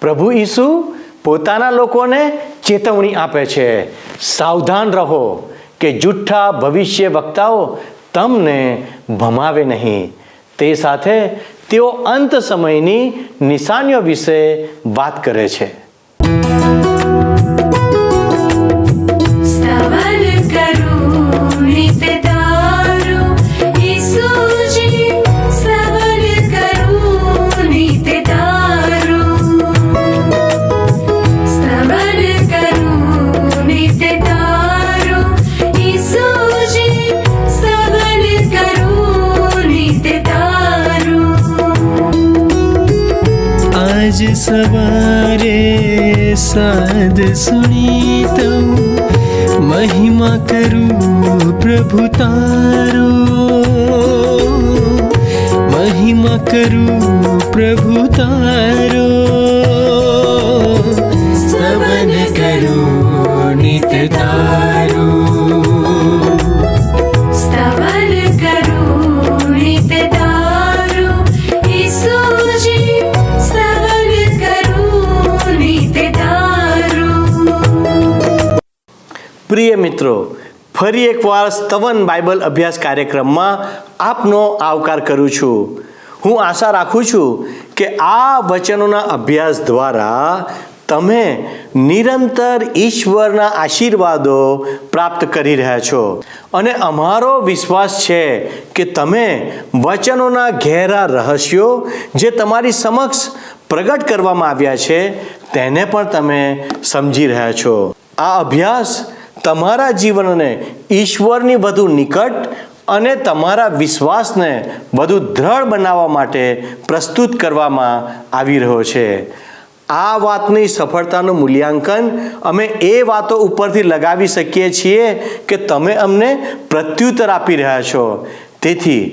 પ્રભુ ઈસુ પોતાના લોકોને ચેતવણી આપે છે, સાવધાન રહો કે જૂઠા ભવિષ્ય વક્તાઓ તમને ભમાવે નહીં. તે સાથે તેઓ અંત સમયની નિશાનીઓ વિશે વાત કરે છે. आज सवारे साध सुनी तो महिमा करूं प्रभु तारो, महिमा करूं प्रभु तारो, स्तवन करूं नित तारो. પ્રિય મિત્રો, ફરી એકવાર સ્તવન બાઇબલ અભ્યાસ કાર્યક્રમમાં આપનો આવકાર કરું છું. હું આશા રાખું છું કે આ વચનોના અભ્યાસ દ્વારા તમે નિરંતર ઈશ્વરના આશીર્વાદો પ્રાપ્ત કરી રહ્યા છો. અને અમારો વિશ્વાસ છે કે તમે વચનોના ઘેરા રહસ્યો જે તમારી સમક્ષ પ્રગટ કરવામાં આવ્યા છે તેને પણ તમે સમજી રહ્યા છો. આ અભ્યાસ તમારા જીવનને ઈશ્વરની વધુ નિકટ અને તમારા વિશ્વાસને વધુ દ્રઢ બનાવવા માટે પ્રસ્તુત કરવામાં આવી રહ્યો છે. આ વાતની સફળતાનું મૂલ્યાંકન અમે એ વાતો ઉપરથી લગાવી શકીએ છીએ કે તમે અમને પ્રત્યુત્તર આપી રહ્યા છો. તેથી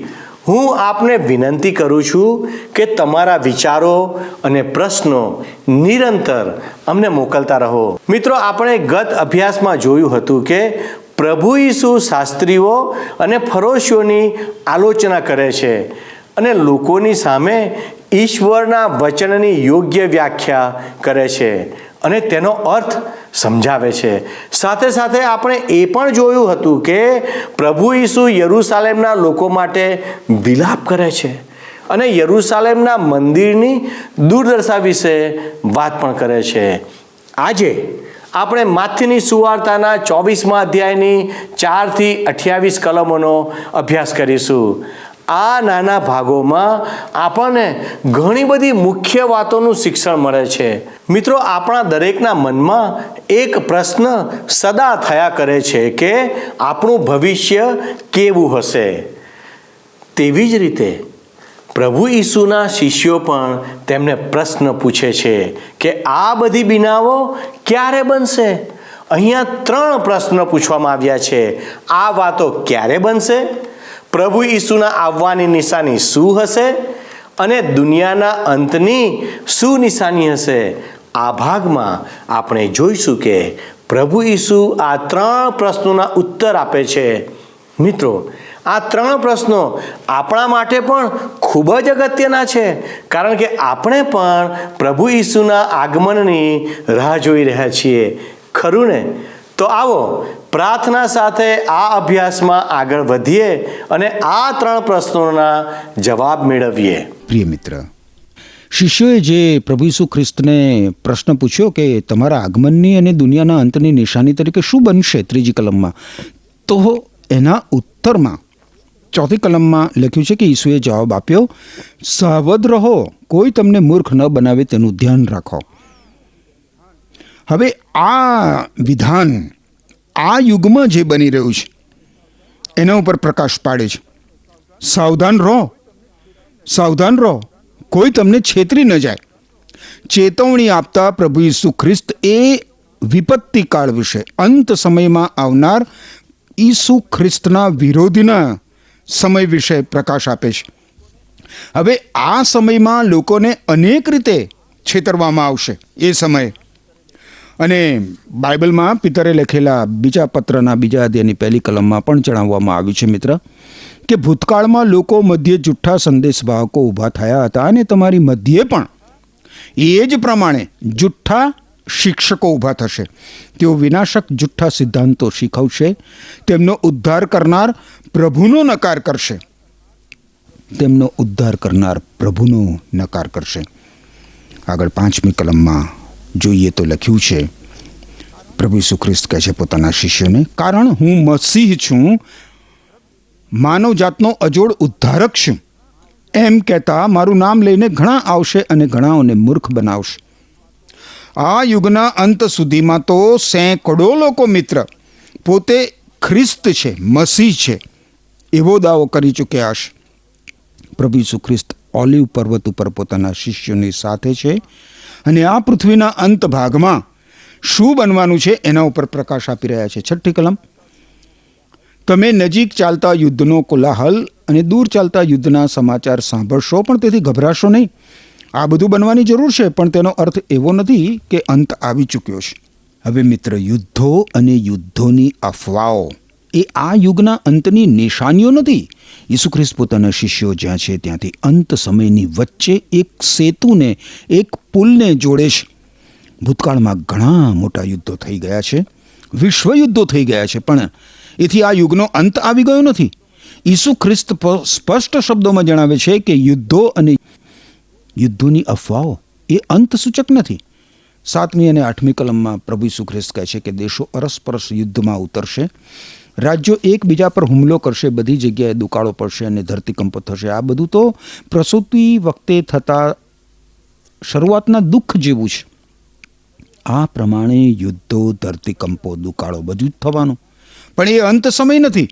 હું આપને વિનંતી કરું છું કે તમારા વિચારો અને પ્રશ્નો નિરંતર અમને મોકલતા રહો. મિત્રો, આપણે ગત અભ્યાસમાં જોયું હતું કે પ્રભુ ઈસુ શાસ્ત્રીઓ અને ફરોશીઓની આલોચના કરે છે અને લોકોની સામે ઈશ્વરના વચનની યોગ્ય વ્યાખ્યા કરે છે અને તેનો અર્થ સમજાવે છે. સાથે સાથે આપણે એ પણ જોયું હતું કે પ્રભુ ઈસુ યરૂશાલેમના લોકો માટે વિલાપ કરે છે અને યરૂશાલેમના મંદિરની દુર્દશા વિશે વાત પણ કરે છે. આજે આપણે માથીની સુવાર્તાના 24મા અધ્યાયની 4 થી 28 કલમોનો અભ્યાસ કરીશું. આ નાના ભાગોમાં આપણને ઘણી બધી મુખ્ય વાતોનું શિક્ષણ મળે છે. મિત્રો, આપણા દરેકના મનમાં એક પ્રશ્ન સદા થયા કરે છે કે આપણું ભવિષ્ય કેવું હશે. તેવી જ રીતે પ્રભુ ઈસુના શિષ્યો પણ તેમને પ્રશ્ન પૂછે છે કે આ બધી બીનાઓ ક્યારે બનશે? અહીંયા 3 પ્રશ્નો પૂછવામાં આવ્યા છે. આ વાતો ક્યારે બનશે? પ્રભુ ઈસુના આવવાની નિશાની શું હશે? અને દુનિયાના અંતની શું નિશાની હશે? આ ભાગમાં આપણે જોઈશું કે પ્રભુ ઈસુ આ 3 પ્રશ્નોના ઉત્તર આપે છે. મિત્રો, આ 3 પ્રશ્નો આપણા માટે પણ ખૂબ જ અગત્યના છે, કારણ કે આપણે પણ પ્રભુ ઈસુના આગમનની રાહ જોઈ રહ્યા છીએ. ખરું ને? તો આવો પ્રાર્થના સાથે આ અભ્યાસમાં આગળ વધીએ અને આ 3 પ્રશ્નોના જવાબ મેળવીએ. પ્રિય મિત્ર, શિષ્યોએ જે પ્રભુ ઈસુ ખ્રિસ્તને પ્રશ્ન પૂછ્યો કે તમારા આગમનની અને દુનિયાના અંતની નિશાની તરીકે શું બનશે 3જી કલમમાં, તો એના ઉત્તરમાં 4થી કલમમાં લખ્યું છે કે ઈસુએ જવાબ આપ્યો, સાવધ રહો, કોઈ તમને મૂર્ખ ન બનાવે તેનું ધ્યાન રાખો. હવે આ વિધાન આ યુગમાં જે બની રહ્યું છે એના ઉપર પ્રકાશ પાડે છે. સાવધાન રહો, સાવધાન રહો, કોઈ તમને છેતરી ન જાય. ચેતવણી આપતા પ્રભુ ઈસુ ખ્રિસ્ત એ વિપત્તિ કાળ વિશે, અંત સમયમાં આવનાર ઈસુ ખ્રિસ્તના વિરોધીના સમય વિશે પ્રકાશ આપે છે. હવે આ સમયમાં લોકોને અનેક રીતે છેતરવામાં આવશે એ સમયે. અને બાઇબલમાં પિતરે લખેલા બીજા પત્રના 2 અધ્યાયની 1લી કલમમાં પણ જણાવવામાં આવ્યું છે મિત્ર કે ભૂતકાળમાં લોકો મધ્યે જુઠ્ઠા સંદેશવાહકો ઊભા થયા હતા અને તમારી મધ્યે પણ એ જ પ્રમાણે જુઠ્ઠા શિક્ષકો ઊભા થશે. તેઓ વિનાશક જુઠ્ઠા સિદ્ધાંતો શીખવશે. તેમનો ઉદ્ધાર કરનાર પ્રભુનો નકાર કરશે. તેમનો ઉદ્ધાર કરનાર પ્રભુનો નકાર કરશે. આગળ 5મી કલમમાં જોઈએ તો લખ્યું છે, પ્રભુ ઈસુ ખ્રિસ્ત કહે છે પોતાના શિષ્યોને, કારણ હું મસીહ છું, માનવ જાતનો અજોડ ઉદ્ધારક છું. એમ કહેતા મારું નામ લઈને ઘણા આવશે અને ઘણાઓને મૂર્ખ બનાવશે. આ યુગના અંત સુધીમાં તો સેંકડો લોકો મિત્ર પોતે ખ્રિસ્ત છે, મસીહ છે, એવો દાવો કરી ચૂક્યા હશે. પ્રભુ ઈસુ ખ્રિસ્ત ઓલિવ પર્વત ઉપર પોતાના શિષ્યોની સાથે છે અને આ પૃથ્વીના અંત ભાગમાં શું બનવાનું છે એના ઉપર પ્રકાશ આપી રહ્યા છે. 6ઠ્ઠી કલમ, તમે નજીક ચાલતા યુદ્ધનો કોલાહલ અને દૂર ચાલતા યુદ્ધના સમાચાર સાંભળશો, પણ તેથી ગભરાશો નહીં. આ બધું બનવાની જરૂર છે, પણ તેનો અર્થ એવો નથી કે અંત આવી ચૂક્યો છે. હવે મિત્ર, યુદ્ધો અને યુદ્ધોની અફવાઓ એ આ યુગના અંતની નિશાનીઓ નથી. ઈસુ ખ્રિસ્ત પોતાના શિષ્યો જ્યાં છે ત્યાંથી અંત સમયની વચ્ચે એક સેતુને, એક પુલને જોડે છે. ભૂતકાળમાં ઘણા મોટા યુદ્ધો થઈ ગયા છે, વિશ્વયુદ્ધો થઈ ગયા છે, પણ એથી આ યુગનો અંત આવી ગયો નથી. ઈસુ ખ્રિસ્ત સ્પષ્ટ શબ્દોમાં જણાવે છે કે યુદ્ધો અને યુદ્ધોની અફવાઓ એ અંત સૂચક નથી. 7મી અને 8મી કલમમાં પ્રભુ ઈસુ ખ્રિસ્ત કહે છે કે દેશો અરસપરસ યુદ્ધમાં ઉતરશે, રાજ્યો એકબીજા પર હુમલો કરશે, બધી જગ્યાએ દુકાળો પડશે અને ધરતીકંપો થશે. આ બધું તો પ્રસૂતિ વખતે થતા શરૂઆતના દુઃખ જેવું છે. આ પ્રમાણે યુદ્ધો, ધરતીકંપો, દુકાળો બધું જ થવાનું, પણ એ અંત સમય નથી.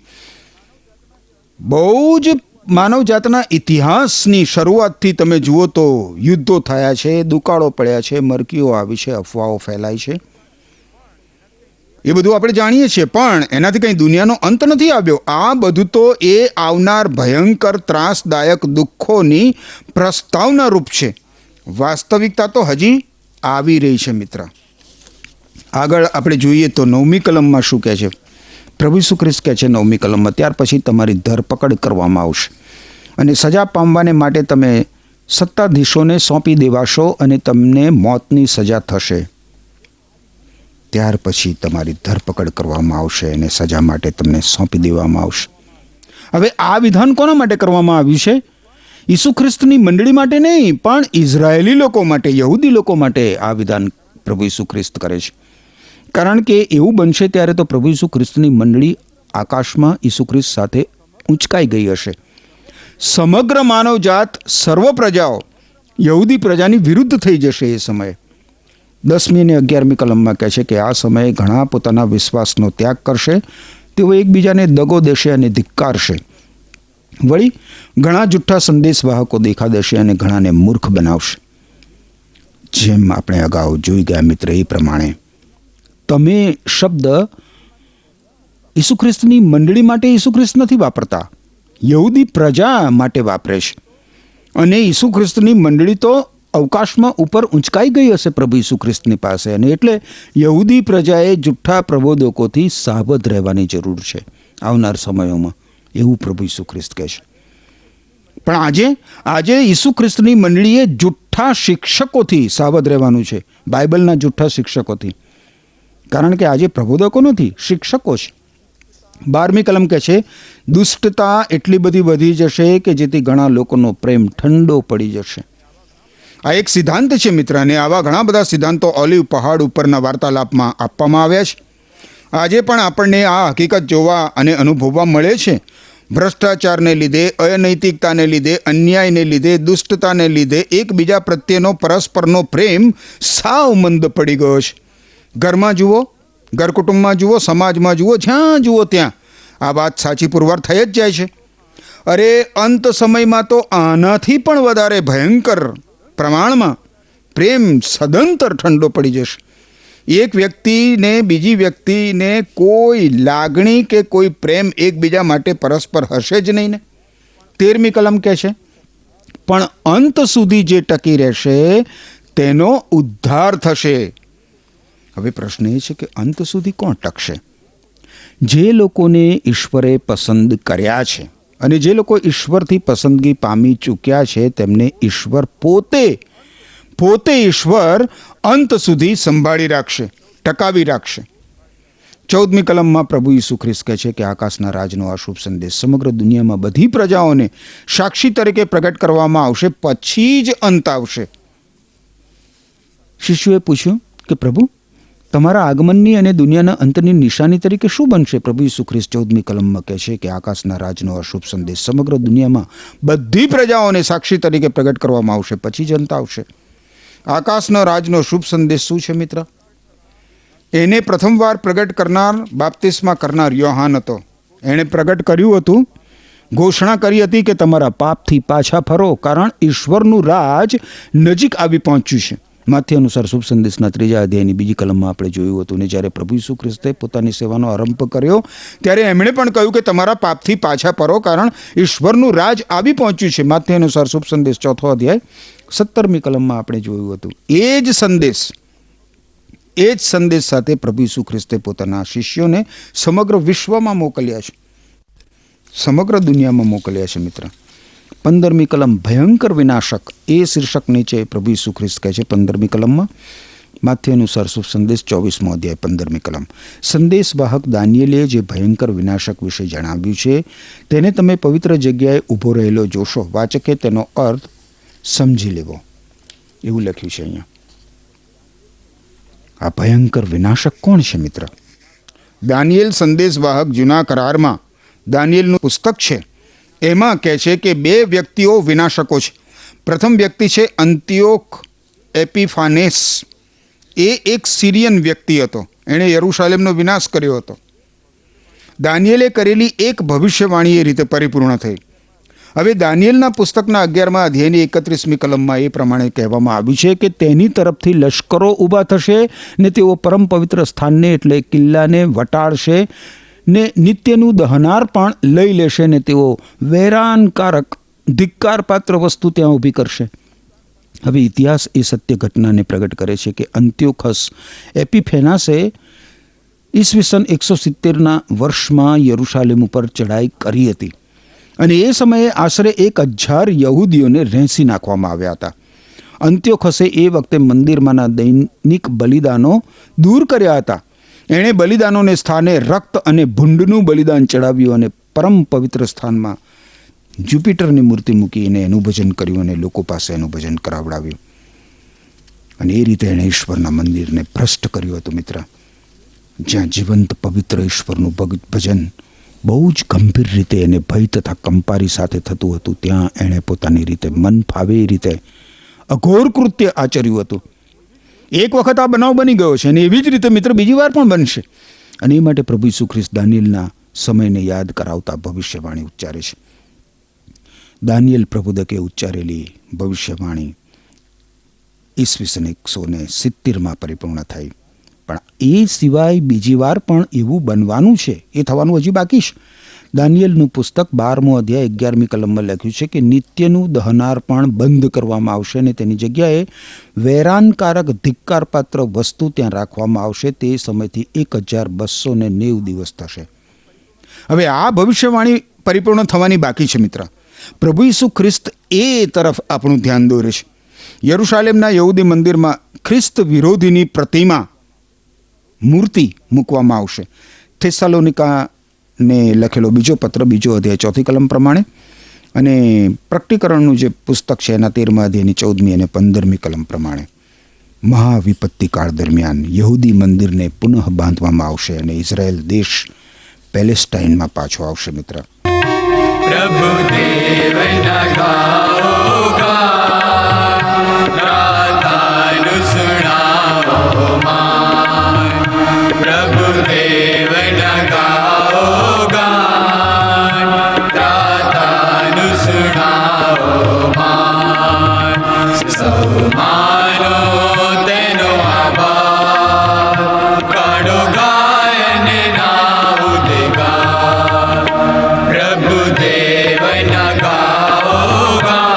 બહુ જ માનવજાતના ઇતિહાસની શરૂઆતથી તમે જુઓ તો યુદ્ધો થયા છે, દુકાળો પડ્યા છે, મરકીઓ આવી છે, અફવાઓ ફેલાય છે. એ બધું આપણે જાણીએ છીએ, પણ એનાથી કંઈ દુનિયાનો અંત નથી આવ્યો. આ બધું તો એ આવનાર ભયંકર ત્રાસદાયક દુઃખોની પ્રસ્તાવના રૂપ છે. વાસ્તવિકતા તો હજી આવી રહી છે મિત્ર. આગળ આપણે જોઈએ તો 9મી કલમમાં શું કહે છે? પ્રભુ ઈસુ ખ્રિસ્ત કહે છે 9મી કલમમાં, ત્યાર પછી તમારી ધરપકડ કરવામાં આવશે અને સજા પામવાને માટે તમે સત્તાધીશોને સોંપી દેવાશો અને તમને મોતની સજા થશે. ત્યાર પછી તમારી ધરપકડ કરવામાં આવશે અને સજા માટે તમને સોંપી દેવામાં આવશે. હવે આ વિધાન કોના માટે કરવામાં આવ્યું છે? ઈસુ ખ્રિસ્તની મંડળી માટે નહીં, પણ ઇઝરાયેલી લોકો માટે, યહૂદી લોકો માટે આ વિધાન પ્રભુ ઈસુ ખ્રિસ્ત કરે છે. કારણ કે એવું બનશે ત્યારે તો પ્રભુ ઈસુ ખ્રિસ્તની મંડળી આકાશમાં ઈસુ ખ્રિસ્ત સાથે ઊંચકાઈ ગઈ હશે. સમગ્ર માનવજાત, સર્વ પ્રજાઓ યહૂદી પ્રજાની વિરુદ્ધ થઈ જશે એ સમયે. 10મી અને 11મી કલમમાં કહે છે કે આ સમયે ઘણા પોતાના વિશ્વાસનો ત્યાગ કરશે, તેઓ એકબીજાને દગો દેશે અને ધિક્કારશે. વળી ઘણા જુઠ્ઠા સંદેશવાહકો દેખા દેશે અને ઘણાને મૂર્ખ બનાવશે. જેમ આપણે અગાઉ જોઈ ગયા મિત્ર, એ પ્રમાણે તમે શબ્દ ઈસુ ખ્રિસ્તની મંડળી માટે ઈસુ ખ્રિસ્ત નથી વાપરતા, યહૂદી પ્રજા માટે વાપરે છે. અને ઈસુ ખ્રિસ્તની મંડળી તો અવકાશમાં ઉપર ઊંચકાઈ ગઈ હશે પ્રભુ ઈસુ ખ્રિસ્તની પાસે, અને એટલે યહૂદી પ્રજાએ જુઠ્ઠા પ્રબોધકોથી સાવધ રહેવાની જરૂર છે આવનાર સમયોમાં, એવું પ્રભુ ઈસુ ખ્રિસ્ત કહે છે. પણ આજે ઈસુ ખ્રિસ્તની મંડળીએ જુઠ્ઠા શિક્ષકોથી સાવધ રહેવાનું છે, બાઇબલના જુઠ્ઠા શિક્ષકોથી. કારણ કે આજે પ્રબોધકો નથી, શિક્ષકો છે. 12મી કલમ કહે છે, દુષ્ટતા એટલી બધી વધી જશે કે જેથી ઘણા લોકોનો પ્રેમ ઠંડો પડી જશે. આ એક સિદ્ધાંત છે મિત્ર, અને આવા ઘણા બધા સિદ્ધાંતો ઓલિવ પહાડ ઉપરના વાર્તાલાપમાં આપવામાં આવ્યા છે. આજે પણ આપણને આ હકીકત જોવા અને અનુભવવા મળે છે. ભ્રષ્ટાચારને લીધે, અનૈતિકતાને લીધે, અન્યાયને લીધે, દુષ્ટતાને લીધે એકબીજા પ્રત્યેનો પરસ્પરનો પ્રેમ સાવ મંદ પડી ગયો છે. ઘરમાં જુઓ, ઘર કુટુંબમાં જુઓ, સમાજમાં જુઓ, જ્યાં જુઓ ત્યાં આ વાત સાચી પુરવાર થઈ જ જાય છે. અરે અંત સમયમાં તો આનાથી પણ વધારે ભયંકર પ્રમાણમાં પ્રેમ સદંતર ઠંડો પડી જશે. એક વ્યક્તિને બીજી વ્યક્તિને કોઈ લાગણી કે કોઈ પ્રેમ એકબીજા માટે પરસ્પર હશે જ નહીં ને. 13મી કલમ કહે છે, પણ અંત સુધી જે ટકી રહેશે તેનો ઉદ્ધાર થશે. હવે પ્રશ્ન એ છે કે અંત સુધી કોણ ટકશે? જે લોકોને ઈશ્વરે પસંદ કર્યા છે અને જે લોકો ઈશ્વરથી પસંદગી પામી ચૂક્યા છે તેમને ઈશ્વર પોતે પોતે ઈશ્વર અંત સુધી સંભાળી રાખશે, ટકાવી રાખશે. 14મી કલમમાં પ્રભુ ઈસુ ખ્રિસ્ત કહે છે કે આકાશના રાજનો આ શુભ સંદેશ સમગ્ર દુનિયામાં બધી પ્રજાઓને સાક્ષી તરીકે પ્રગટ કરવામાં આવશે, પછી જ અંત આવશે. શિષ્યોએ પૂછ્યું કે પ્રભુ, તમારા આગમનની અને દુનિયાના અંતની નિશાની તરીકે શું બનશે? પ્રભુ ઈસુ ખ્રિસ્ત 14મી કલમમાં કહે છે કે આકાશના રાજનો આ શુભ સંદેશ સમગ્ર દુનિયામાં બધી પ્રજાઓને સાક્ષી તરીકે પ્રગટ કરવામાં આવશે, પછી જ અંત આવશે. આકાશનો રાજનો શુભ સંદેશ શું છે મિત્ર? એને પ્રથમવાર પ્રગટ કરનાર, બાપ્તિસ્મા કરનાર યોહાન હતો. એણે પ્રગટ કર્યું હતું, ઘોષણા કરી હતી કે તમારા પાપથી પાછા ફરો, કારણ ઈશ્વરનું રાજ નજીક આવી પહોંચ્યું છે. માથે અનુસાર શુભ સંદેશના 3 અધ્યાયની 2 કલમમાં આપણે જોયું હતું. ને જ્યારે પ્રભુ ઈસુ ખ્રિસ્તે પોતાની સેવાનો આરંભ કર્યો ત્યારે એમણે પણ કહ્યું કે તમારા પાપથી પાછા ફરો, કારણ ઈશ્વરનું રાજ આવી પહોંચ્યું છે. માથે અનુસાર શુભ સંદેશ 4 અધ્યાય 17મી કલમમાં આપણે જોયું હતું. એ જ સંદેશ સાથે પ્રભુ ઈસુ ખ્રિસ્તે પોતાના શિષ્યોને સમગ્ર વિશ્વમાં મોકલ્યા છે, સમગ્ર દુનિયામાં મોકલ્યા છે મિત્ર. 15મી કલમ ભયંકર વિનાશક, એ શીર્ષક નીચે પ્રભુ ઈસુ ખ્રિસ્ત કહે છે 15મી કલમમાં. માથે અનુસાર શુભ સંદેશ 24મો અધ્યાય 15મી કલમ. સંદેશવાહક દાનિયેલે જે ભયંકર વિનાશક વિશે જણાવ્યું છે તેને તમે પવિત્ર જગ્યાએ ઊભો રહેલો જોશો. વાચકે તેનો અર્થ સમજી લેવો, એવું લખ્યું છે અહીંયા. આ ભયંકર વિનાશક કોણ છે મિત્ર? દાનિયેલ સંદેશવાહક જૂના કરારમાં દાનિયેલનું પુસ્તક છે, એમાં કહે છે કે 2 વ્યક્તિઓ વિનાશકો છે. પ્રથમ વ્યક્તિ છે અંતિયોક એપિફાનેસ. એ એક સિરિયન વ્યક્તિ હતો, એણે યરૂશાલેમનો વિનાશ કર્યો હતો. દાનિયેલે કરેલી એક ભવિષ્યવાણી એ રીતે પરિપૂર્ણ થઈ. હવે દાનિયેલના પુસ્તકના 11મા અધ્યાયની 31મી કલમમાં એ પ્રમાણે કહેવામાં આવ્યું છે કે તેની તરફથી લશ્કરો ઊભા થશે ને તેઓ પરમ પવિત્ર સ્થાનને એટલે કિલ્લાને વટાડશે ને નિત્યનું દહનાર પણ લઈ લેશે ને તેઓ વૈરાનકારક ધિક્કારપાત્ર વસ્તુ ત્યાં ઊભી કરશે. હવે ઇતિહાસ એ સત્ય ઘટનાને પ્રગટ કરે છે કે અંત્યોખસ એપિફેનાસે ઈસવીસન 170ના વર્ષમાં યરૂશાલેમ ઉપર ચડાઈ કરી હતી અને એ સમયે આશરે 1000 યહૂદીઓને રેંસી નાખવામાં આવ્યા હતા. અંત્યોખસે એ વખતે મંદિરમાંના દૈનિક બલિદાનો દૂર કર્યા હતા. એણે બલિદાનોને સ્થાને રક્ત અને ભૂંડનું બલિદાન ચડાવ્યું અને પરમ પવિત્ર સ્થાનમાં જુપિટરની મૂર્તિ મૂકીને એનું ભજન કર્યું અને લોકો પાસે એનું ભજન કરાવડાવ્યું. અને એ રીતે એણે ઈશ્વરના મંદિરને ભ્રષ્ટ કર્યું હતું મિત્ર. જ્યાં જીવંત પવિત્ર ઈશ્વરનું ભજન બહુ જ ગંભીર રીતે એને ભય તથા કંપારી સાથે થતું હતું, ત્યાં એણે પોતાની રીતે મન ફાવે એ રીતે અઘોર કૃત્ય આચર્યું હતું. એક વખત આ બનાવ બની ગયો છે અને એવી જ રીતે મિત્ર બીજી વાર પણ બનશે. અને એ માટે પ્રભુ ઈસુ ખ્રિસ્ત દાનિયેલના સમયને યાદ કરાવતા ભવિષ્યવાણી ઉચ્ચારે છે. દાનિયેલ પ્રબોધકે ઉચ્ચારેલી ભવિષ્યવાણી ઈસવીસન 170માં પરિપૂર્ણ થઈ. પણ એ સિવાય બીજી વાર પણ એવું બનવાનું છે, એ થવાનું હજી બાકી છે. દાનિયેલનું પુસ્તક 12મો અધ્યાય 11મી કલમમાં લખ્યું છે કે નિત્યનું દહનાર પણ બંધ કરવામાં આવશે અને તેની જગ્યાએ વૈરાનકારક ધિક્કારપાત્ર વસ્તુ ત્યાં રાખવામાં આવશે. તે સમયથી 1290 દિવસ થશે. હવે આ ભવિષ્યવાણી પરિપૂર્ણ થવાની બાકી છે મિત્ર. પ્રભુ ઈસુ ખ્રિસ્ત એ તરફ આપણું ધ્યાન દોરે છે. યરૂશાલેમના યહૂદી મંદિરમાં ખ્રિસ્ત વિરોધીની પ્રતિમા મૂર્તિ મૂકવામાં આવશે. થેસાલોનિકાને લખેલો બીજો પત્ર 2 અધ્યાય 4મી કલમ પ્રમાણે અને પ્રકટીકરણનું જે પુસ્તક છે એના 13મા અધ્યાયની 14મી અને 15મી કલમ પ્રમાણે મહાવિપત્તિ કાળ દરમિયાન યહૂદી મંદિરને પુનઃ બાંધવામાં આવશે અને ઇઝરાયલ દેશ પેલેસ્ટાઇનમાં પાછો આવશે મિત્ર. પ્રભુ દેવના ગાઓ ગાન, રાધાનું સુણાવો માન. પ્રભુ દેવના ગાઓ ગાન, રાધાનું સુણાવો માન. સૌ માનો તેનો આભાર, કાઢો ગાયન ના ઉદગાર. પ્રભુ દેવના ગાઓ ગાન,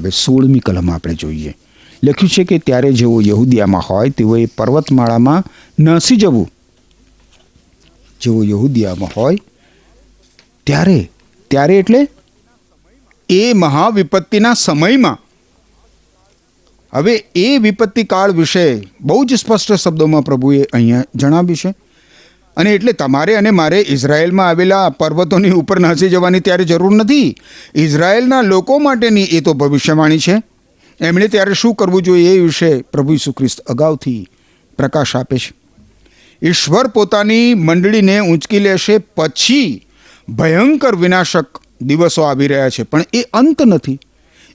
હવે 16મી કલમ આપણે જોઈએ. લખ્યું છે કે ત્યારે જેઓ યહૂદિયામાં હોય તેઓએ પર્વતમાળામાં નાસી જવું. જેઓ યહૂદિયામાં હોય ત્યારે એટલે એ મહાવિપત્તિના સમયમાં. હવે એ વિપત્તિ કાળ વિશે બહુ જ સ્પષ્ટ શબ્દોમાં પ્રભુએ અહીંયા જણાવ્યું છે. અને એટલે તમારે અને મારે ઇઝરાયેલમાં આવેલા પર્વતોની ઉપર નાસી જવાની ત્યારે જરૂર નથી. ઇઝરાયેલના લોકો માટેની એ તો ભવિષ્યવાણી છે. એમણે ત્યારે શું કરવું જોઈએ એ વિશે પ્રભુ ઈસુ ખ્રિસ્ત અગાઉથી પ્રકાશ આપે છે. ઈશ્વર પોતાની મંડળીને ઊંચકી લેશે પછી ભયંકર વિનાશક દિવસો આવી રહ્યા છે, પણ એ અંત નથી.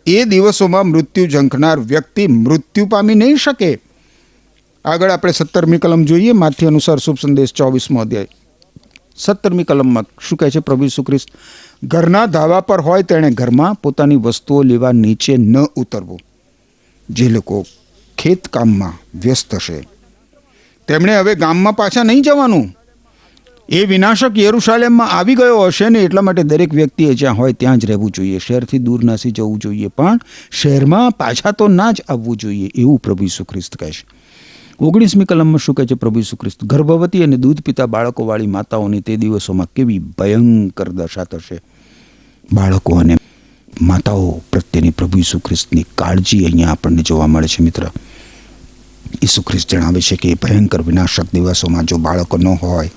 એ દિવસોમાં મૃત્યુ ઝંખનાર વ્યક્તિ મૃત્યુ પામી નહીં શકે. આગળ આપણે 17મી કલમ જોઈએ. માથ્યુ અનુસાર શુભ સંદેશ 24મો અધ્યાય 17મી કલમમાં શું કહે છે પ્રભુ ઈસુ ખ્રિસ્ત? ઘરના ધાબા પર હોય તેણે ઘરમાં પોતાની વસ્તુઓ લેવા નીચે ન ઉતરવું. જે લોકો ખેતકામમાં વ્યસ્ત હશે તેમણે હવે ગામમાં પાછા નહીં જવાનું. એ વિનાશક યરુશાલેમમાં આવી ગયો હશે ને એટલા માટે દરેક વ્યક્તિએ જ્યાં હોય ત્યાં જ રહેવું જોઈએ. શહેરથી દૂર નાસી જવું જોઈએ, પણ શહેરમાં પાછા તો ના જ આવવું જોઈએ, એવું પ્રભુ ઈસુ ખ્રિસ્ત કહે છે. 19મી કલમમાં શું કહે છે પ્રભુ ઈસુ ખ્રિસ્ત? ગર્ભવતી અને દૂધ પીતા બાળકોવાળી માતાઓની તે દિવસોમાં કેવી ભયંકર દશા થશે. બાળકો અને માતાઓ પ્રત્યેની પ્રભુ ઈસુ ખ્રિસ્તની કાળજી અહીંયા આપણને જોવા મળે છે. મિત્ર, ઈસુ ખ્રિસ્ત જણાવે છે કે ભયંકર વિનાશક દિવસોમાં જો બાળકો ન હોય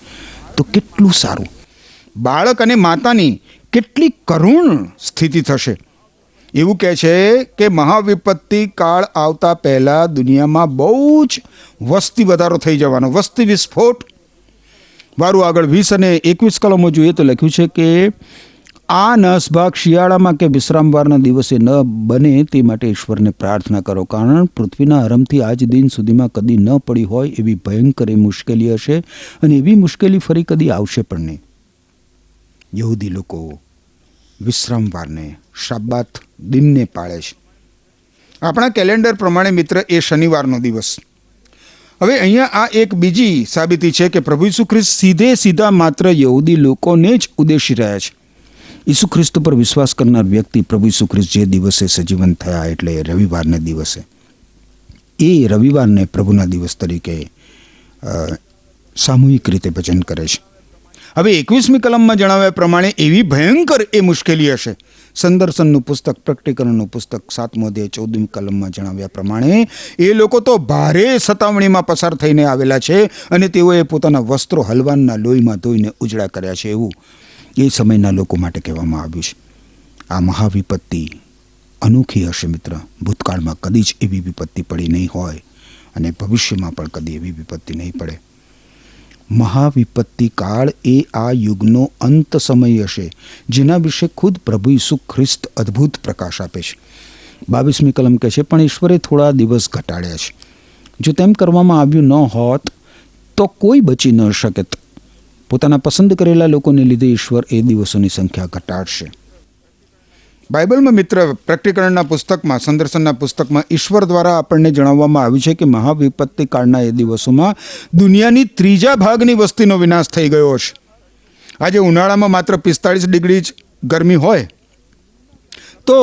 તો કેટલું સારું. બાળક અને માતાની કેટલી કરુણ સ્થિતિ થશે. એવું કહે છે કે મહાવિપત્તિ કાળ આવતા પહેલાં દુનિયામાં બહુ જ વસ્તી વધારો થઈ જવાનો, વસ્તી વિસ્ફોટ વારું. આગળ 20 અને 21 કલમો જોઈએ તો લખ્યું છે કે આ નાસભાગ શિયાળામાં કે વિશ્રામવારના દિવસે ન બને તે માટે ઈશ્વરને પ્રાર્થના કરો, કારણ પૃથ્વીના આરંભથી આજ દિન સુધીમાં કદી ન પડી હોય એવી ભયંકર એ મુશ્કેલી હશે, અને એવી મુશ્કેલી ફરી કદી આવશે પણ નહીં. યહૂદી લોકો વિશ્રામવારને, શાબાત દિનને પાળે છે. આપણા કેલેન્ડર પ્રમાણે મિત્ર એ શનિવારનો દિવસ. હવે અહીંયા આ એક બીજી સાબિતી છે કે પ્રભુ ઈસુ ખ્રિસ્ત સીધા માત્ર યહૂદી લોકોને જ ઉદ્દેશી રહ્યા છે. ઈસુ ખ્રિસ્ત પર વિશ્વાસ કરનાર વ્યક્તિ પ્રભુ ઈસુ ખ્રિસ્ત જે દિવસે સજીવન થયા એટલે રવિવારને દિવસે એ રવિવારને પ્રભુના દિવસ તરીકે સામૂહિક રીતે ભજન કરે છે. હવે 21મી કલમમાં જણાવ્યા પ્રમાણે એવી ભયંકર એ મુશ્કેલી હશે. સંદર્શનનું પુસ્તક, પ્રકટીકરણનું પુસ્તક 7મો અધ્યાય 14મી કલમમાં જણાવ્યા પ્રમાણે એ લોકો તો ભારે સતાવણીમાં પસાર થઈને આવેલા છે અને તેઓએ પોતાના વસ્ત્રો હલવાનના લોહીમાં ધોઈને ઉજળા કર્યા છે, એવું એ સમયના લોકો માટે કહેવામાં આવ્યું છે. આ મહાવિપત્તિ અનોખી હશે મિત્ર. ભૂતકાળમાં કદી જ એવી વિપત્તિ પડી નહીં હોય અને ભવિષ્યમાં પણ કદી એવી વિપત્તિ નહીં પડે. મહાવિપત્તિ કાળ એ આ યુગનો અંત સમય હશે, જેના વિશે ખુદ પ્રભુ ઈસુ ખ્રિસ્ત અદ્ભુત પ્રકાશ આપે છે. 22મી કલમ કહે છે, પણ ઈશ્વરે થોડા દિવસ ઘટાડ્યા છે. જો તેમ કરવામાં આવ્યું ન હોત તો કોઈ બચી ન શકત. પોતાના પસંદ કરેલા લોકોને લીધે ઈશ્વર એ દિવસોની સંખ્યા ઘટાડશે. બાઇબલમાં મિત્ર પ્રકટીકરણના પુસ્તકમાં, સંદર્શનના પુસ્તકમાં ઈશ્વર દ્વારા આપણને જણાવવામાં આવ્યું છે કે મહાવિપત્તિ કાળના એ દિવસોમાં દુનિયાની 3 ભાગની વસ્તીનો વિનાશ થઈ ગયો હશે. આજે ઉનાળામાં માત્ર 45 ડિગ્રી જ ગરમી હોય તો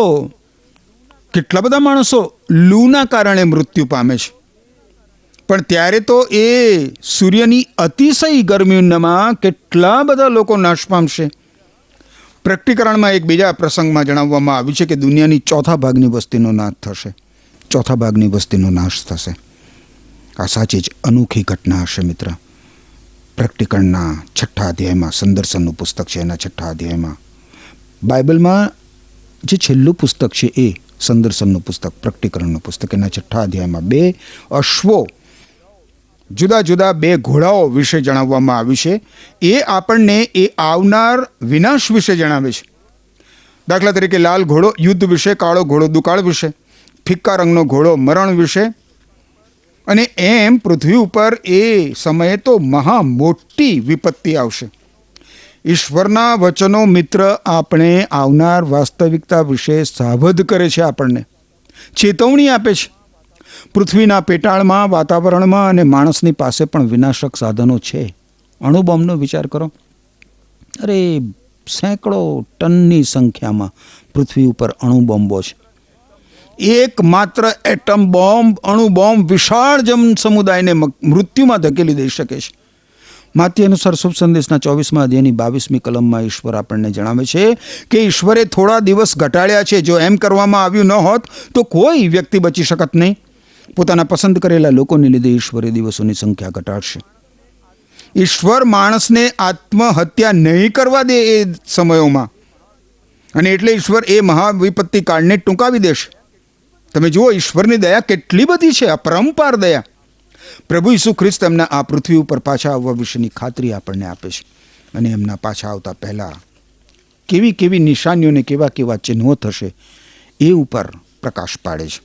કેટલા બધા માણસો લૂના કારણે મૃત્યુ પામે છે. પણ ત્યારે તો એ સૂર્યની અતિશય ગરમીમાં કેટલા બધા લોકો નાશ પામશે. પ્રકટીકરણમાં એક બીજા પ્રસંગમાં જણાવવામાં આવ્યું છે કે દુનિયાની 4થા ભાગની વસ્તીનો નાશ થશે. 4થા ભાગની વસ્તીનો નાશ થશે. આ સાચી જ અનોખી ઘટના હશે મિત્ર. પ્રકટીકરણના 6થા અધ્યાયમાં, સંદર્શનનું પુસ્તક છે એના 6થા અધ્યાયમાં, બાઇબલમાં જે છેલ્લું પુસ્તક છે એ સંદર્શનનું પુસ્તક, પ્રકટીકરણનું પુસ્તક, એના 6થા અધ્યાયમાં 2 અશ્વો, જુદા જુદા 2 ઘોડાઓ વિશે જણાવવામાં આવ્યું છે. એ આપણને એ આવનાર વિનાશ વિશે જણાવે છે. દાખલા તરીકે લાલ ઘોડો યુદ્ધ વિશે, કાળો ઘોડો દુકાળ વિશે, ફિક્કા રંગનો ઘોડો મરણ વિશે. અને એમ પૃથ્વી ઉપર એ સમયે તો મહા મોટી વિપત્તિ આવશે. ઈશ્વરના વચનો મિત્ર આપણે આવનાર વાસ્તવિકતા વિશે સાવધ કરે છે, આપણને ચેતવણી આપે છે. પૃથ્વીના પેટાળમાં, વાતાવરણમાં અને માણસની પાસે પણ વિનાશક સાધનો છે. અણુબોમ્બનો વિચાર કરો. અરે સેંકડો ટનની સંખ્યામાં પૃથ્વી ઉપર અણુબોમ્બો છે. એકમાત્ર એટમ બોમ્બ, અણુ બોમ્બ વિશાળ જન સમુદાયને મૃત્યુમાં ધકેલી દઈ શકે છે. માથ્યુ અનુસાર શુભ સંદેશના 24મા અધ્યાયની 22મી કલમમાં ઈશ્વર આપણને જણાવે છે કે ઈશ્વરે થોડા દિવસ ઘટાડ્યા છે. જો એમ કરવામાં આવ્યું ન હોત તો કોઈ વ્યક્તિ બચી શકત નહીં. પોતાના પસંદ કરેલા લોકોને લીધે ઈશ્વરે દિવસોની સંખ્યા ઘટાડશે. ઈશ્વર માણસને આત્મહત્યા નહીં કરવા દે એ સમયોમાં, અને એટલે ઈશ્વર એ મહાવિપત્તિ કાળને ટૂંકાવી દેશે. તમે જુઓ, ઈશ્વરની દયા કેટલી બધી છે, અપરંપાર દયા. પ્રભુ ઈસુ ખ્રિસ્ત એમના આ પૃથ્વી ઉપર પાછા આવવા વિશેની ખાતરી આપણને આપે છે, અને એમના પાછા આવતા પહેલાં કેવી કેવી નિશાનીઓને કેવા કેવા ચિહ્નો થશે એ ઉપર પ્રકાશ પાડે છે.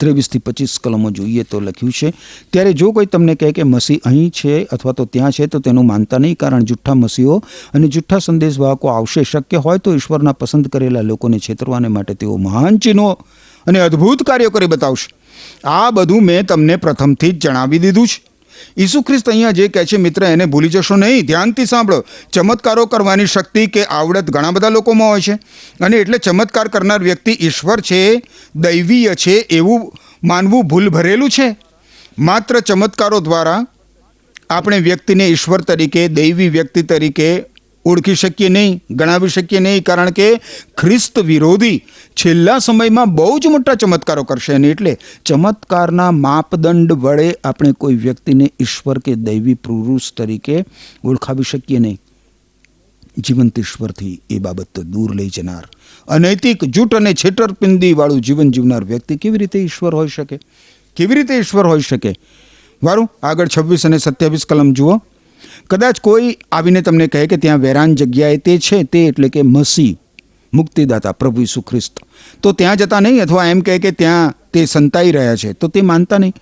23 થી 25 કલમો જોઈએ તો લખ્યું છે, ત્યારે જો કોઈ તમને કહે કે મસીહ અહીં છે અથવા તો ત્યાં છે તો તેનું માનતા નહીં, કારણ જુઠ્ઠા મસીહો અને જુઠ્ઠા સંદેશવાહકો આવશે. શક્ય હોય તો ઈશ્વરના પસંદ કરેલા લોકોને છેતરવાને માટે તેઓ મહાન ચિહ્નો અને અદ્ભુત કાર્યો કરી બતાવશે. આ બધું મેં તમને પ્રથમથી જ જણાવી દીધું છે. ઈસુ ખ્રિસ્ત અહીંયા જે કહે છે, મિત્ર, એને ભૂલી જશો નહીં. ધ્યાનથી સાંભળો. ચમત્કારો કરવાની શક્તિ કે આવડત ઘણા બધા લોકોમાં હોય છે, અને એટલે ચમત્કાર કરનાર વ્યક્તિ ઈશ્વર છે, દૈવીય છે એવું માનવું ભૂલ ભરેલું છે. માત્ર ચમત્કારો દ્વારા આપણે વ્યક્તિને ઈશ્વર તરીકે, દૈવી વ્યક્તિ તરીકે ઓળખી શકીએ નહીં, ગણાવી શકીએ નહીં, કારણ કે ખ્રિસ્ત વિરોધી છેલ્લા સમયમાં બહુ જ મોટા ચમત્કારો કરશે, અને એટલે ચમત્કારના માપદંડ વડે આપણે કોઈ વ્યક્તિને ઈશ્વર કે દૈવી પુરુષ તરીકે ઓળખાવી શકીએ નહીં. જીવંત ઈશ્વરથી એ બાબત દૂર લઈ જનાર, અનૈતિક, જૂઠ અને છેતરપિંડીવાળું જીવન જીવનાર વ્યક્તિ કેવી રીતે ઈશ્વર હોઈ શકે? કેવી રીતે ઈશ્વર હોઈ શકે? વારું, આગળ 26 અને 27 કલમ જુઓ. કદાચ કોઈ આવીને તમને કહે કે ત્યાં વેરાન જગ્યાએ તે છે, તે એટલે કે મસીહ, મુક્તિદાતા પ્રભુ ઈસુ ખ્રિસ્ત, તો ત્યાં જતા નહીં. અથવા એમ કહે કે ત્યાં તે સંતાઈ રહ્યા છે, તો તે માનતા નહીં.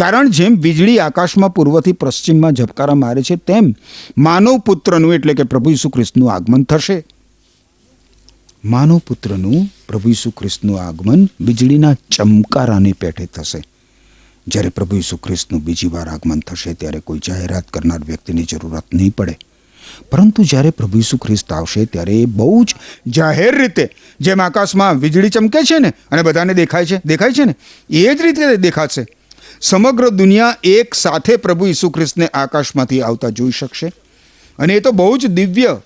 કારણ જેમ વીજળી આકાશમાં પૂર્વથી પશ્ચિમમાં ઝબકારા મારે છે, તેમ માનવ પુત્રનું એટલે કે પ્રભુ ઈસુ ખ્રિસ્તનું આગમન થશે. માનવ પુત્રનું, પ્રભુ ઈસુ ખ્રિસ્તનું આગમન વીજળીના ચમકારાની પેઠે થશે. જ્યારે પ્રભુ ઈસુ ખ્રિસ્તનું બીજી વાર આગમન થશે ત્યારે કોઈ જાહેરાત કરનાર વ્યક્તિની જરૂરત નહીં પડે, પરંતુ જ્યારે પ્રભુ ઈસુ ખ્રિસ્ત આવશે ત્યારે બહુ જ જાહેર રીતે, જેમ આકાશમાં વીજળી ચમકે છે ને અને બધાને દેખાય છે ને, એ જ રીતે દેખાશે. સમગ્ર દુનિયા એક સાથે પ્રભુ ઈસુ ખ્રિસ્તને આકાશમાંથી આવતા જોઈ શકશે, અને એ તો બહુ જ દિવ્ય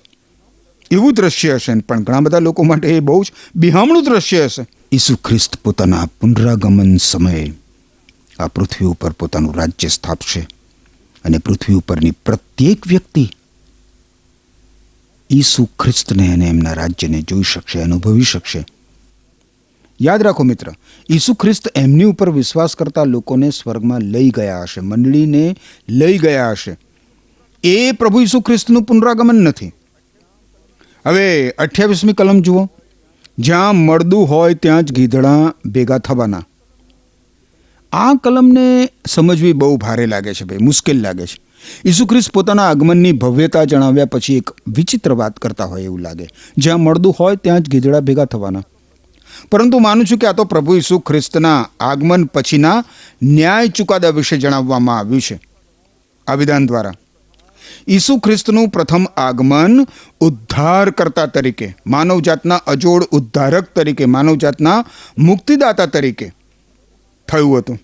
એવું દ્રશ્ય હશે, પણ ઘણા બધા લોકો માટે એ બહુ જ બિહામણું દ્રશ્ય હશે. ઈસુ ખ્રિસ્ત પોતાના પુનરાગમન સમયે આ પૃથ્વી ઉપર પોતાનું રાજ્ય સ્થાપશે, અને પૃથ્વી ઉપરની પ્રત્યેક વ્યક્તિ ઈસુ ખ્રિસ્તને અને એમના રાજ્યને જોઈ શકશે, અનુભવી શકશે. યાદ રાખો મિત્ર, ઈસુ ખ્રિસ્ત એમની ઉપર વિશ્વાસ કરતા લોકોને સ્વર્ગમાં લઈ ગયા હશે, મંડળીને લઈ ગયા હશે. એ પ્રભુ ઈસુ ખ્રિસ્તનું પુનરાગમન નથી. હવે 28મી કલમ જુઓ. જ્યાં મળદું હોય ત્યાં જ ગીધડા ભેગા થવાના. આ કલમને સમજવી બહુ ભારે લાગે છે ભાઈ, મુશ્કેલ લાગે છે. ઈસુ ખ્રિસ્ત પોતાના આગમનની ભવ્યતા જણાવ્યા પછી એક વિચિત્ર વાત કરતા હોય એવું લાગે. જ્યાં મળદું હોય ત્યાં જ ગીધડા ભેગા થવાના. પરંતુ માનું છું કે આ તો પ્રભુ ઈસુ ખ્રિસ્તના આગમન પછીના ન્યાય ચુકાદા વિશે જણાવવામાં આવ્યું છે આ વિધાન દ્વારા. ઈસુ ખ્રિસ્તનું પ્રથમ આગમન ઉદ્ધારકર્તા તરીકે, માનવજાતના અજોડ ઉદ્ધારક તરીકે, માનવજાતના મુક્તિદાતા તરીકે થયું હતું.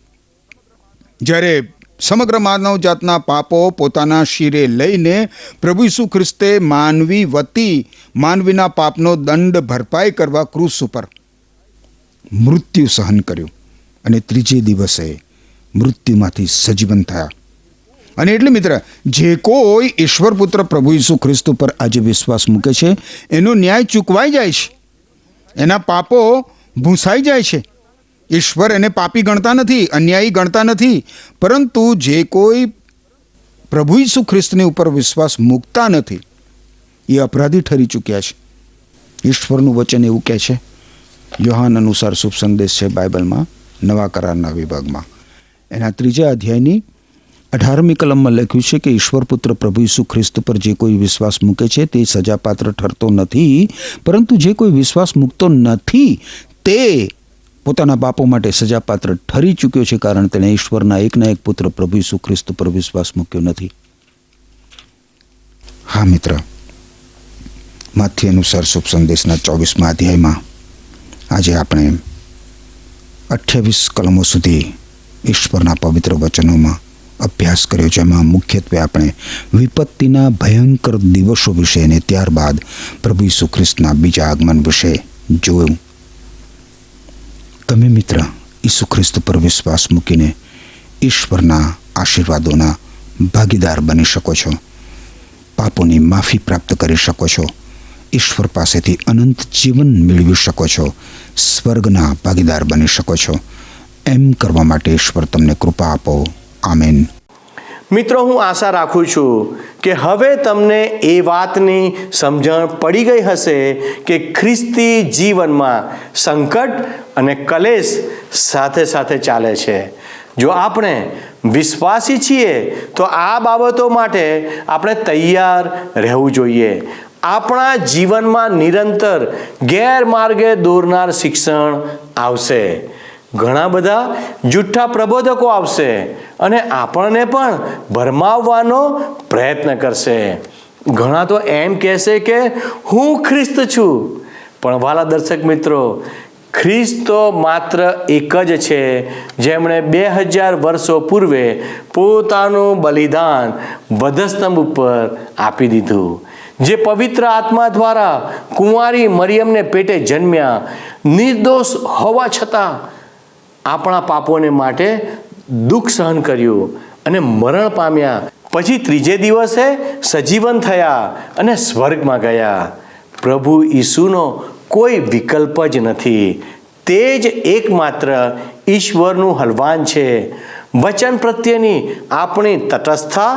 જ્યારે સમગ્ર માનવજાતના પાપો પોતાના શિરે લઈને પ્રભુ ઈસુ ખ્રિસ્તે માનવી વતી માનવીના પાપનો દંડ ભરપાઈ કરવા ક્રૂસ ઉપર મૃત્યુ સહન કર્યું, અને ત્રીજે દિવસે મૃત્યુમાંથી સજીવન થયા. અને એટલે મિત્ર, જે કોઈ ઈશ્વર પુત્ર પ્રભુ ઈસુ ખ્રિસ્ત ઉપર આજે વિશ્વાસ મૂકે છે એનો ન્યાય ચૂકવાઈ જાય છે, એના પાપો ભૂંસાઈ જાય છે. ઈશ્વર એને પાપી ગણતા નથી, અન્યાયી ગણતા નથી, પરંતુ જે કોઈ પ્રભુ ઈસુ ખ્રિસ્તની ઉપર વિશ્વાસ મૂકતા નથી એ અપરાધી ઠરી ચૂક્યા છે. ઈશ્વરનું વચન એવું કહે છે, યોહાન અનુસાર શુભ સંદેશ છે બાઇબલમાં, નવા કરારના વિભાગમાં, એના 3 અધ્યાયની 18મી કલમમાં લખ્યું છે કે ઈશ્વર પુત્ર પ્રભુ ઈસુ ખ્રિસ્ત પર જે કોઈ વિશ્વાસ મૂકે છે તે સજાપાત્ર ઠરતો નથી, પરંતુ જે કોઈ વિશ્વાસ મૂકતો નથી તે પોતાના પાપો માટે સજાપાત્ર ઠરી ચૂક્યો છે, કારણ તેણે ઈશ્વરના એકના એક પુત્ર પ્રભુ ઈસુ ખ્રિસ્ત પર વિશ્વાસ મૂક્યો નથી. હા મિત્ર, માથ્યુ અનુસાર શુભ સંદેશના 24મા અધ્યાયમાં આજે આપણે 28 કલમો સુધી ઈશ્વરના પવિત્ર વચનોમાં અભ્યાસ કર્યો, જેમાં મુખ્યત્વે આપણે વિપત્તિના ભયંકર દિવસો વિશે અને ત્યારબાદ પ્રભુ ઈસુ ખ્રિસ્તના બીજા આગમન વિશે જોયું. તમે મિત્ર ઈસુ ખ્રિસ્ત પર વિશ્વાસ મૂકીને ઈશ્વરના આશીર્વાદોના ભાગીદાર બની શકો છો, પાપોની માફી પ્રાપ્ત કરી શકો છો, ઈશ્વર પાસેથી અનંત જીવન મેળવી શકો છો, સ્વર્ગના ભાગીદાર બની શકો છો. એમ કરવા માટે ઈશ્વર તમને કૃપા આપો. આમેન. મિત્રો, હું આશા રાખું છું કે હવે તમને એ વાતની સમજણ પડી ગઈ હશે કે ખ્રિસ્તી જીવનમાં સંકટ અને કલેશ સાથે સાથે ચાલે છે. જો આપણે વિશ્વાસી છીએ તો આ બાબતો માટે આપણે તૈયાર રહેવું જોઈએ. આપણા જીવનમાં નિરંતર ગેરમાર્ગે દોરનાર શિક્ષણ આવશે, ઘણા બધા જૂઠ્ઠા પ્રબોધકો આવશે અને આપણને પણ ભરમાવવાનો પ્રયત્ન કરશે. ઘણા તો એમ કહેશે કે હું ખ્રિસ્ત છું, પણ વાલા દર્શક મિત્રો, ખ્રિસ્ત તો માત્ર એક જ છે જેમણે 2000 વર્ષો પૂર્વે પોતાનું બલિદાન વધસ્તંભ ઉપર આપી દીધું, જે પવિત્ર આત્મા દ્વારા કુંવારી મરિયમને પેટે જન્મ્યા, નિર્દોષ હોવા છતાં આપણા પાપોને માટે દુઃખ સહન કર્યું અને મરણ પામ્યા. પછી ત્રીજે દિવસે સજીવન થયા અને સ્વર્ગમાં ગયા. પ્રભુ ઈસુનો કોઈ વિકલ્પ જ નથી. તે જ એકમાત્ર ઈશ્વરનું હલવાન છે. વચન પ્રત્યેની આપણી તટસ્થતા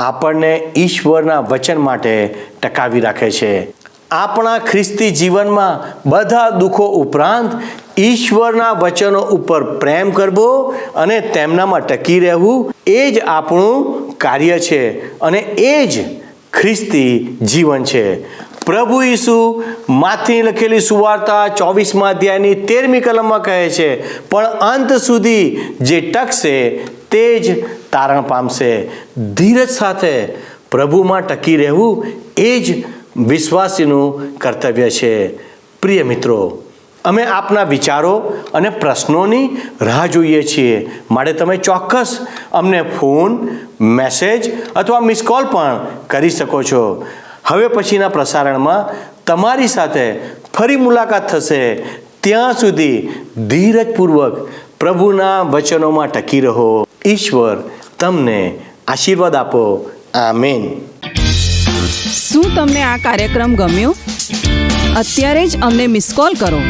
આપણને ઈશ્વરના વચન માટે ટકાવી રાખે છે. આપણા ખ્રિસ્તી જીવનમાં બધા દુઃખો ઉપરાંત ઈશ્વરના વચનો ઉપર પ્રેમ કરવો અને તેમનામાં ટકી રહેવું, એ જ આપણું કાર્ય છે અને એ જ ખ્રિસ્તી જીવન છે. પ્રભુ ઈસુ માથી લખેલી સુવાર્તા 24મા અધ્યાયની 13મી કલમમાં કહે છે, પણ અંત સુધી જે ટકશે તે જ તારણ પામશે. ધીરજ સાથે પ્રભુમાં ટકી રહેવું એ જ વિશ્વાસીનું કર્તવ્ય છે. પ્રિય મિત્રો, અમે આપના વિચારો અને પ્રશ્નોની રાહ જોઈએ છીએ, માટે તમે ચોક્કસ અમને ફોન, મેસેજ અથવા મિસ કોલ પણ કરી શકો છો. હવે પછીના પ્રસારણમાં તમારી સાથે ફરી મુલાકાત થશે. ત્યાં સુધી ધીરજપૂર્વક પ્રભુના વચનોમાં ટકી રહો. ઈશ્વર તમને આશીર્વાદ આપો. આમેન. શું તમને આ કાર્યક્રમ ગમ્યો? અત્યારે જ અમને મિસ કોલ કરો.